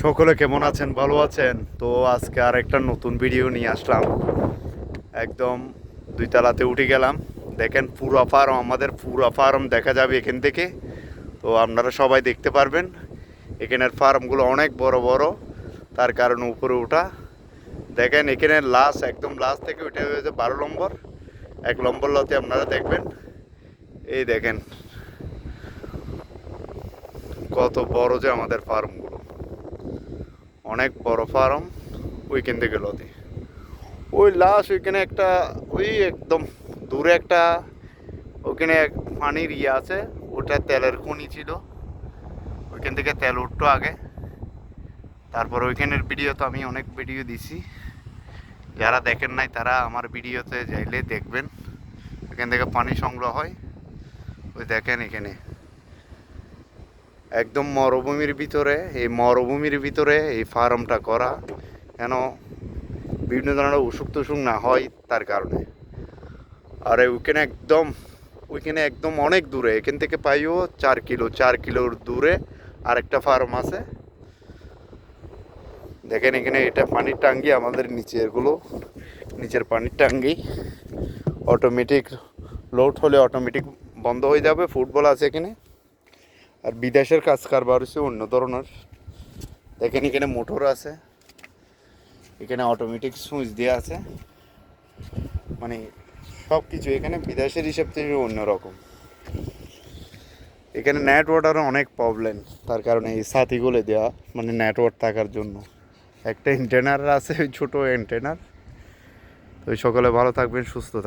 সকলে কেমন আছেন, ভালো আছেন? তো আজকে আর একটা নতুন ভিডিও নিয়ে আসলাম। একদম দুই তলাতে উঠে গেলাম। দেখেন পুরো ফার্ম, আমাদের পুরো ফার্ম দেখা যাবে এখান থেকে। তো আপনারা সবাই দেখতে পারবেন। এখানের ফার্মগুলো অনেক বড় বড়, তার কারণে উপরে ওঠা। দেখেন এখানে লাস্ট, একদম লাস্ট থেকে উঠে হয়েছে 12 নম্বর। 1 নম্বর লতে আপনারা দেখবেন। এই দেখেন কত বড় যে আমাদের ফার্মগুলো, অনেক বড় ফার্ম। ওইখান থেকে লতে ওই লাস্ট ওইখানে একটা, ওই একদম দূরে একটা, ওইখানে পানির ইয়ে আছে, ওটা তেলের খনি ছিল। ওইখান থেকে তেল উঠতো আগে। তারপর ওইখানের ভিডিও তো আমি অনেক ভিডিও দিছি, যারা দেখেন নাই তারা আমার ভিডিওতে যাইলে দেখবেন। ওইখান থেকে পানি সংগ্রহ হয়। ওই দেখেন এখানে একদম মরুভূমির ভিতরে, এই মরুভূমির ভিতরে এই ফার্মটা করা, কেন বিভিন্ন ধরনের অসুখ টসুখ না হয় তার কারণে। আর ওইখানে একদম অনেক দূরে, এখান থেকে পাইও 4 কিলো, 4 কিলোর দূরে আরেকটা ফার্ম আছে। দেখেন এখানে এটা পানির টাঙ্গি, আমাদের নিচে এগুলো নিচের পানির টাঙ্গি। অটোমেটিক লোড হলে অটোমেটিক বন্ধ হয়ে যাবে। ফুটবল আছে এখানে। আর বিদেশের কাজ কারবার হচ্ছে অন্য ধরনের। দেখেন এখানে মোটর আছে, এখানে অটোমেটিক সুইচ দেওয়া আছে। মানে সব কিছু এখানে বিদেশের হিসাব থেকে অন্যরকম। এখানে নেটওয়ার্কের অনেক প্রবলেম, তার কারণে এই ছাতিগুলো দেওয়া, মানে নেটওয়ার্ক থাকার জন্য। একটা এন্টেনার আছে, ওই ছোটো এন্টেনার। তো সকলে ভালো থাকবেন, সুস্থ থাকবেন।